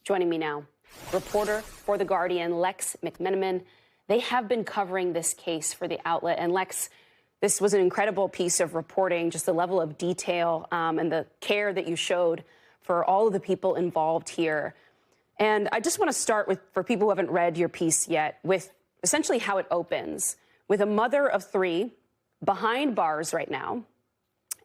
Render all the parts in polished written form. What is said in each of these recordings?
Joining me now, reporter for The Guardian, Lex McMenamin. They have been covering this case for the outlet. And Lex, this was an incredible piece of reporting, just the level of detail and the care that you showed for all of the people involved here. And I just want to start with, for people who haven't read your piece yet, with essentially how it opens, with a mother of three behind bars right now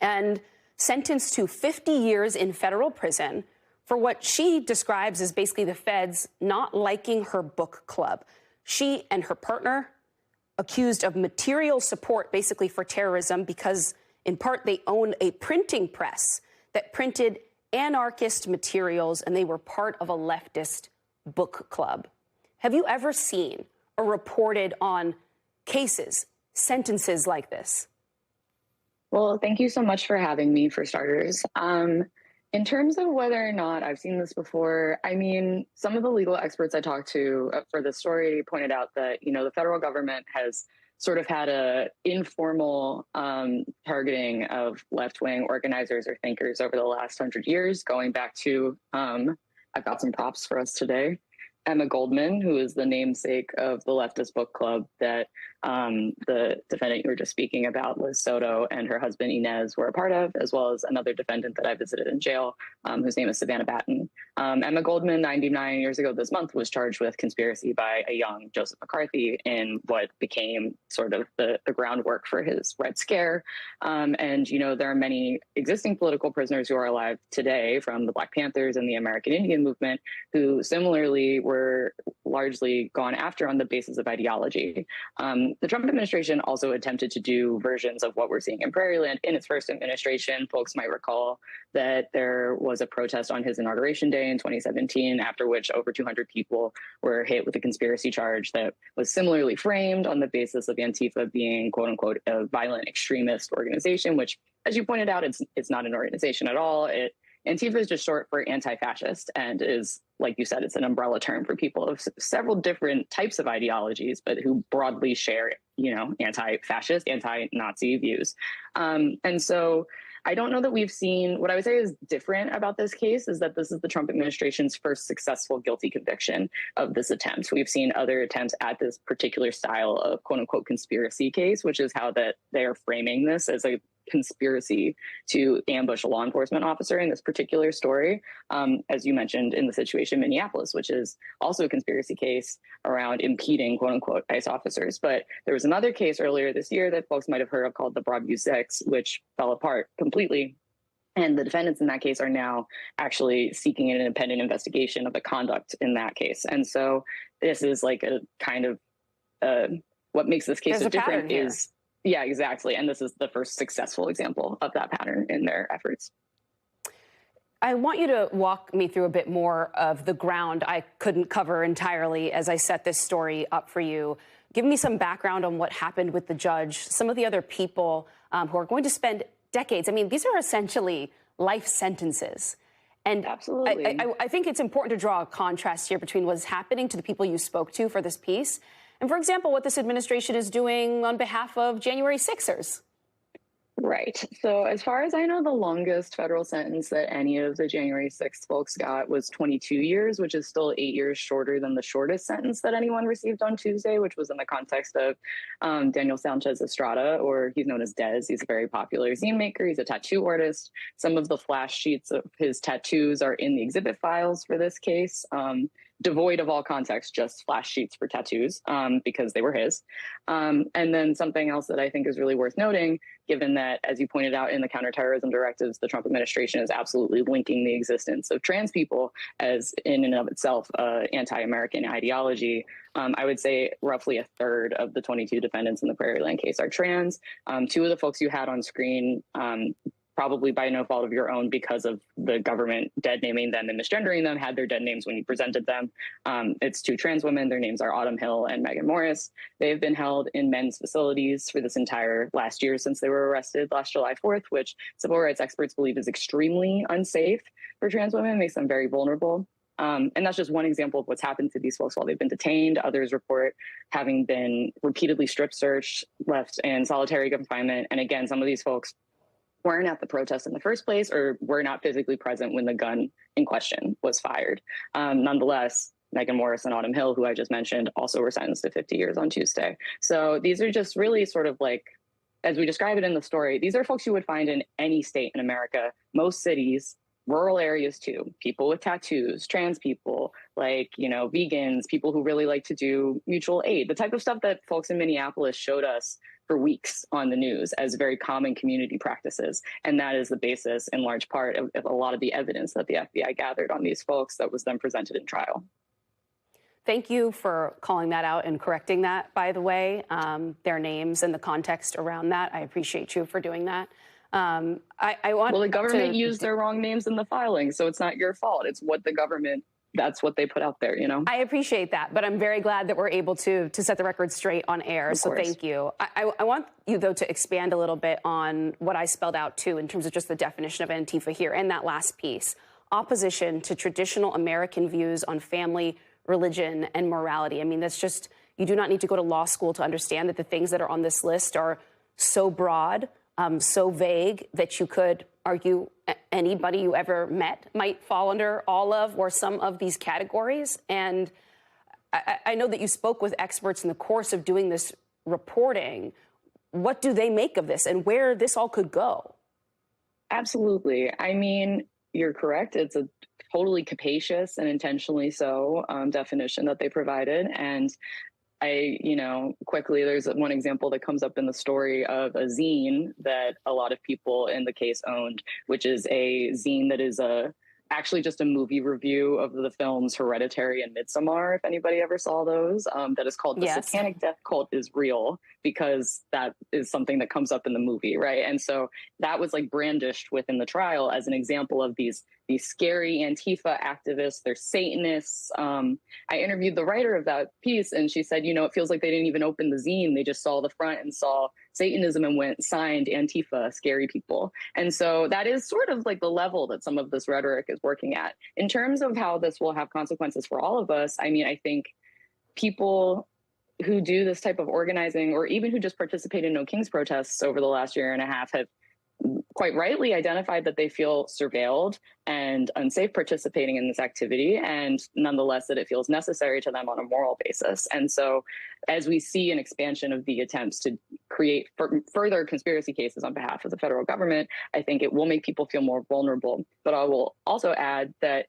and sentenced to 50 years in federal prison for what she describes as basically the feds not liking her book club. She and her partner accused of material support basically for terrorism because, in part, they own a printing press that printed anarchist materials, and they were part of a leftist book club. Have you ever seen or reported on cases, sentences like this? Well, thank you so much for having me, for starters. In terms of whether or not I've seen this before, I mean, some of the legal experts I talked to for this story pointed out that, the federal government has sort of had a informal targeting of left-wing organizers or thinkers over the last 100 years, going back to, I've got some props for us today, Emma Goldman, who is the namesake of the leftist book club that the defendant you were just speaking about, Liz Soto, and her husband Inez were a part of, as well as another defendant that I visited in jail, whose name is Savannah Batten. Emma Goldman, 99 years ago this month, was charged with conspiracy by a young Joseph McCarthy in what became sort of the groundwork for his Red Scare. And, there are many existing political prisoners who are alive today, from the Black Panthers and the American Indian movement, who similarly were largely gone after on the basis of ideology. The Trump administration also attempted to do versions of what we're seeing in Prairieland in its first administration. Folks might recall that there was a protest on his inauguration day in 2017, after which over 200 people were hit with a conspiracy charge that was similarly framed on the basis of Antifa being, quote unquote, a violent extremist organization, which, as you pointed out, it's not an organization at all. Antifa is just short for anti-fascist and is, like you said, it's an umbrella term for people of several different types of ideologies, but who broadly share, anti-fascist, anti-Nazi views. And so I don't know that we've seen, what I would say is different about this case is that this is the Trump administration's first successful guilty conviction of this attempt. We've seen other attempts at this particular style of quote unquote conspiracy case, which is how that they're framing this as a conspiracy to ambush a law enforcement officer in this particular story, as you mentioned, in the situation in Minneapolis, which is also a conspiracy case around impeding, quote unquote, ICE officers. But there was another case earlier this year that folks might have heard of called the Broadview Six, which fell apart completely. And the defendants in that case are now actually seeking an independent investigation of the conduct in that case. And so this is like a kind of what makes this case so different is. Yeah, exactly. And this is the first successful example of that pattern in their efforts. I want you to walk me through a bit more of the ground I couldn't cover entirely as I set this story up for you. Give me some background on what happened with the judge, some of the other people who are going to spend decades. I mean, these are essentially life sentences. And absolutely, I think it's important to draw a contrast here between what's happening to the people you spoke to for this piece and, for example, what this administration is doing on behalf of January 6ers. Right. So as far as I know, the longest federal sentence that any of the January 6th folks got was 22 years, which is still 8 years shorter than the shortest sentence that anyone received on Tuesday, which was in the context of Daniel Sanchez Estrada, or he's known as Dez. He's a very popular zine maker. He's a tattoo artist. Some of the flash sheets of his tattoos are in the exhibit files for this case. Devoid of all context, just flash sheets for tattoos because they were his. And then something else that I think is really worth noting, given that, as you pointed out in the counterterrorism directives, the Trump administration is absolutely linking the existence of trans people as in and of itself anti-American ideology. I would say roughly a third of the 22 defendants in the Prairieland case are trans. Two of the folks you had on screen, probably by no fault of your own because of the government dead naming them and misgendering them, had their dead names when you presented them. It's two trans women. Their names are Autumn Hill and Megan Morris. They've been held in men's facilities for this entire last year since they were arrested last July 4th, which civil rights experts believe is extremely unsafe for trans women, makes them very vulnerable. And that's just one example of what's happened to these folks while they've been detained. Others report having been repeatedly strip searched, left in solitary confinement. And again, some of these folks weren't at the protest in the first place or were not physically present when the gun in question was fired. Nonetheless, Megan Morris and Autumn Hill, who I just mentioned, also were sentenced to 50 years on Tuesday. So these are just really sort of like, as we describe it in the story, these are folks you would find in any state in America, most cities, rural areas too, people with tattoos, trans people, like, vegans, people who really like to do mutual aid, the type of stuff that folks in Minneapolis showed us for weeks on the news as very common community practices. And that is the basis in large part of a lot of the evidence that the FBI gathered on these folks that was then presented in trial. Thank you for calling that out and correcting that, by the way, their names and the context around that. I appreciate you for doing that. Well, the government used their wrong names in the filing, so it's not your fault. It's what the government, that's what they put out there, I appreciate that, but I'm very glad that we're able to set the record straight on air, so thank you. I want you, though, to expand a little bit on what I spelled out, too, in terms of just the definition of Antifa here and that last piece. Opposition to traditional American views on family, religion, and morality. I mean, that's just, you do not need to go to law school to understand that the things that are on this list are so broad, so vague, that you could argue anybody you ever met might fall under all of or some of these categories. And I know that you spoke with experts in the course of doing this reporting. What do they make of this and where this all could go? Absolutely. I mean, you're correct. It's a totally capacious and intentionally so definition that they provided. And quickly, there's one example that comes up in the story of a zine that a lot of people in the case owned, which is a zine that is actually just a movie review of the films Hereditary and Midsommar, if anybody ever saw those, that is called The Satanic Death Cult is Real, because that is something that comes up in the movie, right? And so that was like brandished within the trial as an example of these scary Antifa activists. They're Satanists. I interviewed the writer of that piece, and she said, it feels like they didn't even open the zine. They just saw the front and saw Satanism and went, signed Antifa, scary people. And so that is sort of like the level that some of this rhetoric is working at. In terms of how this will have consequences for all of us, I mean, I think people who do this type of organizing, or even who just participate in No Kings protests over the last year and a half, have quite rightly identified that they feel surveilled and unsafe participating in this activity, and nonetheless that it feels necessary to them on a moral basis. And so as we see an expansion of the attempts to create further conspiracy cases on behalf of the federal government, I think it will make people feel more vulnerable. But I will also add that,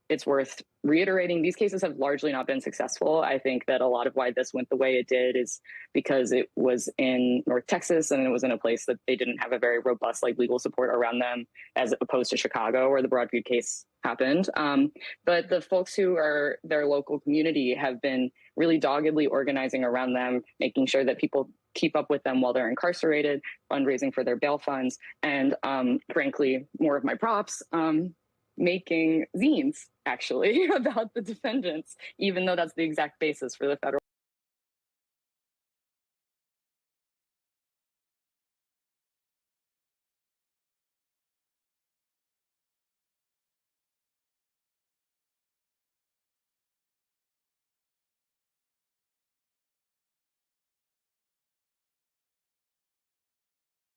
it's worth reiterating, these cases have largely not been successful. I think that a lot of why this went the way it did is because it was in North Texas, and it was in a place that they didn't have a very robust legal support around them, as opposed to Chicago, where the Broadview case happened. But the folks who are their local community have been really doggedly organizing around them, making sure that people keep up with them while they're incarcerated, fundraising for their bail funds, and frankly, more of my props, making zines, actually, about the defendants, even though that's the exact basis for the federal